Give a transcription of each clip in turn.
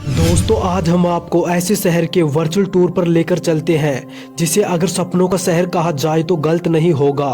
दोस्तों आज हम आपको ऐसे शहर के वर्चुअल टूर पर लेकर चलते हैं जिसे अगर सपनों का शहर कहा जाए तो गलत नहीं होगा,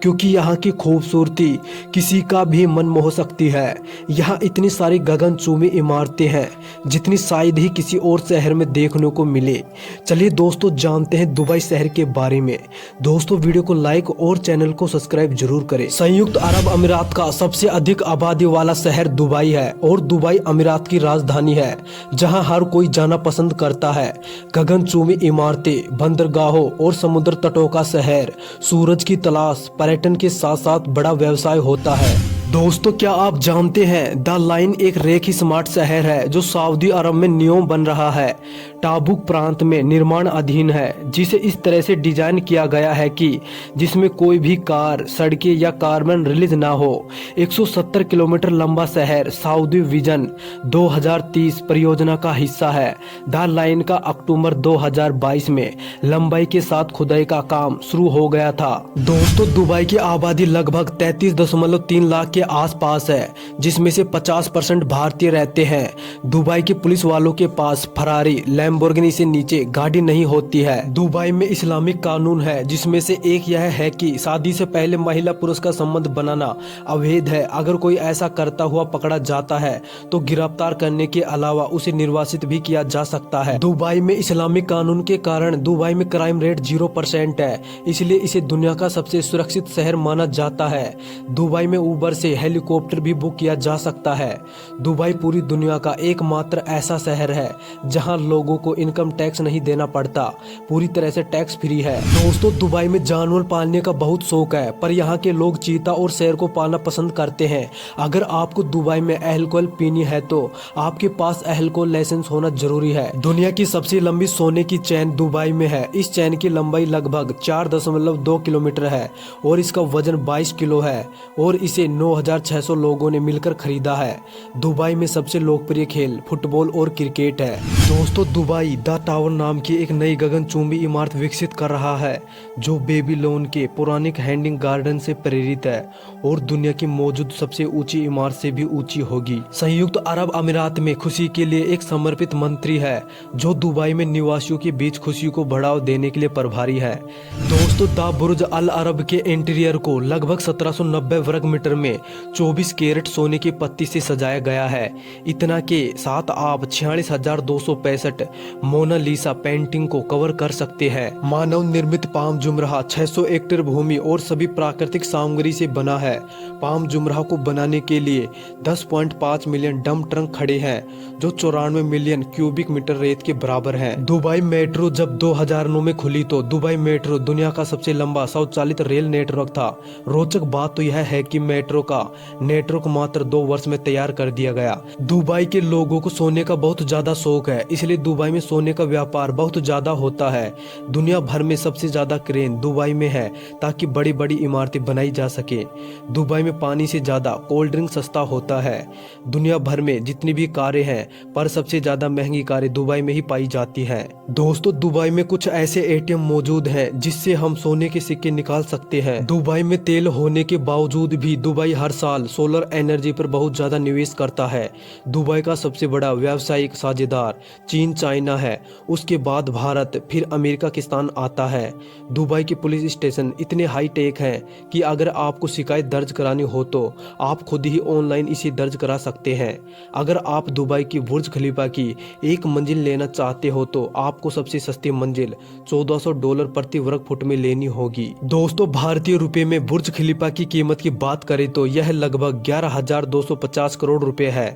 क्योंकि यहाँ की खूबसूरती किसी का भी मन मोह सकती है। यहाँ इतनी सारी गगनचुंबी इमारतें हैं जितनी शायद ही किसी और शहर में देखने को मिले। चलिए दोस्तों जानते हैं दुबई शहर के बारे में। दोस्तों वीडियो को लाइक और चैनल को सब्सक्राइब जरूर करें। संयुक्त अरब अमीरात का सबसे अधिक आबादी वाला शहर दुबई है और दुबई अमीरात की राजधानी है जहां हर कोई जाना पसंद करता है। गगनचुंबी इमारतें, बंदरगाहों और समुद्र तटों का शहर, सूरज की तलाश, पर्यटन के साथ साथ बड़ा व्यवसाय होता है। दोस्तों क्या आप जानते हैं द लाइन एक रेखी स्मार्ट शहर है जो सऊदी अरब में न्यू बन रहा है। टाबुक प्रांत में निर्माण अधीन है, जिसे इस तरह से डिजाइन किया गया है कि जिसमें कोई भी कार, सड़कें या कार्बन रिलीज ना हो। 170 किलोमीटर लंबा शहर सऊदी विजन 2030 परियोजना का हिस्सा है। द लाइन का अक्टूबर 2022 में लंबाई के साथ खुदाई का काम शुरू हो गया था। दोस्तों दुबई की आबादी लगभग 33.3 लाख के आसपास है, जिसमें से 50% भारतीय रहते हैं। दुबई के पुलिस वालों के पास फरारी, लैम्बोर्गिनी से नीचे गाड़ी नहीं होती है। दुबई में इस्लामिक कानून है, जिसमें से एक यह है कि शादी से पहले महिला पुरुष का संबंध बनाना अवैध है। अगर कोई ऐसा करता हुआ पकड़ा जाता है तो गिरफ्तार करने के अलावा उसे निर्वासित भी किया जा सकता है। दुबई में इस्लामिक कानून के कारण दुबई में क्राइम रेट 0% है, इसलिए इसे दुनिया का सबसे सुरक्षित शहर माना जाता है। दुबई में उबर से हेलीकॉप्टर भी बुक किया जा सकता है। दुबई पूरी दुनिया का एकमात्र ऐसा शहर है जहां लोगों को इनकम टैक्स नहीं देना पड़ता, पूरी तरह से टैक्स फ्री है। दोस्तों दुबई में जानवर पालने का बहुत शौक है, पर यहाँ के लोग चीता और शेर को पालना पसंद करते हैं। अगर आपको दुबई में अल्कोहल पीनी है तो आपके पास अल्कोहल लाइसेंस होना जरूरी है। दुनिया की सबसे लंबी सोने की चैन दुबई में है। इस चैन की लंबाई लगभग 4.2 किलोमीटर है और इसका वजन 22 किलो है और इसे 9,600 लोगों ने मिलकर खरीदा है। दुबई में सबसे लोकप्रिय खेल फुटबॉल और क्रिकेट है। दोस्तों दुबई द टावर नाम की एक नई गगनचुंबी इमारत विकसित कर रहा है जो बेबीलोन के पौराणिक हैंगिंग गार्डन से प्रेरित है और दुनिया की मौजूद सबसे ऊंची इमारत से भी ऊंची होगी। संयुक्त अरब अमीरात में खुशी के लिए एक समर्पित मंत्री है जो दुबई में निवासियों के बीच खुशी को बढ़ावा देने के लिए प्रभारी है। दोस्तों द बुर्ज अल अरब के इंटीरियर को लगभग 1790 वर्ग मीटर में 24 कैरेट सोने की पत्ती से सजाया गया है। इतना के साथ आप 46,265 मोनालिसा पेंटिंग को कवर कर सकते हैं। मानव निर्मित पाम जुमराह 600 हेक्टेयर भूमि और सभी प्राकृतिक सामग्री से बना है। पाम जुमराह को बनाने के लिए 10.5 मिलियन डंप ट्रक खड़े हैं जो 94 मिलियन क्यूबिक मीटर रेत के बराबर है। दुबई मेट्रो जब 2009 में खुली तो दुबई मेट्रो दुनिया का सबसे लंबा स्वचालित रेल नेटवर्क था। रोचक बात तो यह है कि मेट्रो का नेटवर्क मात्र 2 वर्ष में तैयार कर दिया गया। दुबई के लोगों को सोने का बहुत ज्यादा शौक है, इसलिए दुबई में सोने का व्यापार बहुत ज्यादा होता है। दुनिया भर में सबसे ज्यादा क्रेन दुबई में है ताकि बड़ी बड़ी इमारतें बनाई जा सके। दुबई में पानी से ज्यादा कोल्ड ड्रिंक सस्ता होता है। दुनिया भर में जितनी भी कारें हैं पर सबसे ज्यादा महंगी कारें दुबई में ही पाई जाती हैं। दोस्तों दुबई में कुछ ऐसे एटीएम मौजूद हैं जिससे हम सोने के सिक्के निकाल सकते हैं। दुबई में तेल होने के बावजूद भी दुबई हर साल सोलर एनर्जी पर बहुत ज्यादा निवेश करता है। दुबई का सबसे बड़ा व्यावसायिक साझेदार चीन चाइना है, उसके बाद भारत, फिर अमेरिका के स्थान आता है। दुबई के पुलिस स्टेशन इतने हाई टेक हैं कि अगर आपको शिकायत दर्ज करानी हो तो आप खुद ही ऑनलाइन इसे दर्ज करा सकते हैं। अगर आप दुबई की बुर्ज खलीफा की एक मंजिल लेना चाहते हो तो आपको सबसे सस्ती मंजिल $1400 प्रति वर्ग फुट में लेनी होगी। दोस्तों भारतीय रुपए में बुर्ज खलीफा की कीमत की बात करें तो यह लगभग 11,250 करोड़ रुपए है।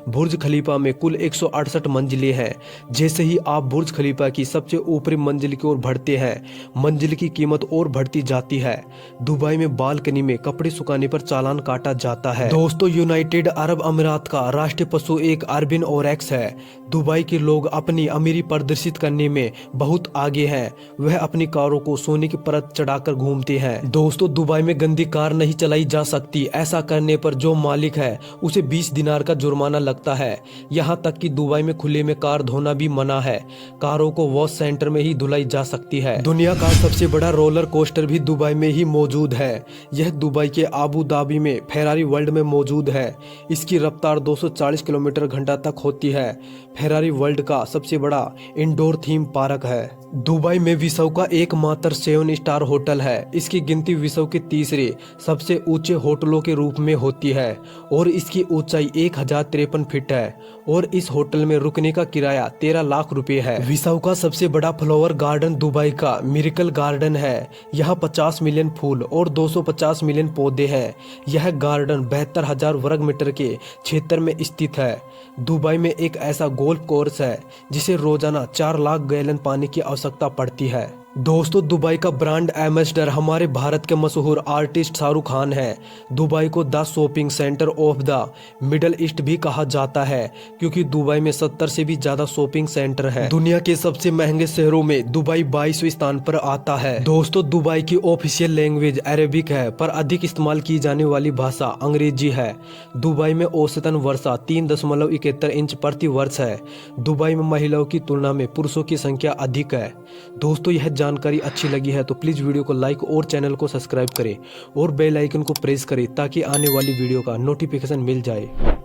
बुर्ज खलीफा में कुल 168 मंजिलें हैं। जैसे ही आप बुर्ज खलीफा की सबसे ऊपरी मंजिल की ओर बढ़ते हैं मंजिल की कीमत और बढ़ती जाती है। दुबई में बालकनी में कपड़े सुखाने पर चालान काटा जाता है। दोस्तों यूनाइटेड अरब अमीरात का राष्ट्रीय पशु एक अर्बिन ओरेक्स है। दुबई के लोग अपनी अमीरी प्रदर्शित करने में बहुत आगे हैं। वह अपनी कारों को सोने की परत चढ़ाकर घूमते हैं। दोस्तों दुबई में गंदी कार नहीं चलाई जा सकती। ऐसा करने पर जो मालिक है उसे 20 दिनार का जुर्माना लगता है। यहाँ तक कि दुबई में खुले में कार धोना भी मना है। कारों को वॉश सेंटर में ही धुलाई जा सकती है। दुनिया का सबसे बड़ा रोलर कोस्टर भी दुबई में ही मौजूद है। यह दुबई के आबू धाबी में फेरारी वर्ल्ड में मौजूद है। इसकी रफ्तार 240 किलोमीटर घंटा तक होती है। है। फेरारी वर्ल्ड का सबसे बड़ा इंडोर थीम पार्क है। दुबई में विश्व का एकमात्र 7 स्टार होटल है। इसकी गिनती विश्व के तीसरे सबसे ऊंचे होटलों के रूप में होती है और इसकी ऊंचाई 1053 फीट है और इस होटल में रुकने का किराया 13 लाख रुपए है। विश्व का सबसे बड़ा फ्लावर गार्डन दुबई का मिरेकल गार्डन है। यहाँ 50 मिलियन फूल और 250 मिलियन पौधे हैं। यह गार्डन 72,000 वर्ग मीटर के क्षेत्र में स्थित है। दुबई में एक ऐसा गोल्फ कोर्स है जिसे रोजाना 4 लाख गैलन पानी की आवश्यकता पड़ती है। दोस्तों, दुबई का ब्रांड एम्बेसडर हमारे भारत के मशहूर आर्टिस्ट शाहरुख खान है। दुबई को the shopping centre of the middle east भी कहा जाता है क्योंकि दुबई में 70 से भी ज्यादा शॉपिंग सेंटर है। दुनिया के सबसे महंगे शहरों में दुबई 22वें स्थान पर आता है। दोस्तों, दुबई की ऑफिशियल लैंग्वेज अरेबिक है पर अधिक इस्तेमाल की जाने वाली भाषा अंग्रेजी है। दुबई में औसतन वर्षा 3.71 इंच प्रति वर्ष है। दुबई में महिलाओं की तुलना में पुरुषों की संख्या अधिक है। दोस्तों, यह जानकारी अच्छी लगी है तो प्लीज वीडियो को लाइक और चैनल को सब्सक्राइब करें और बेल आइकन को प्रेस करें ताकि आने वाली वीडियो का नोटिफिकेशन मिल जाए।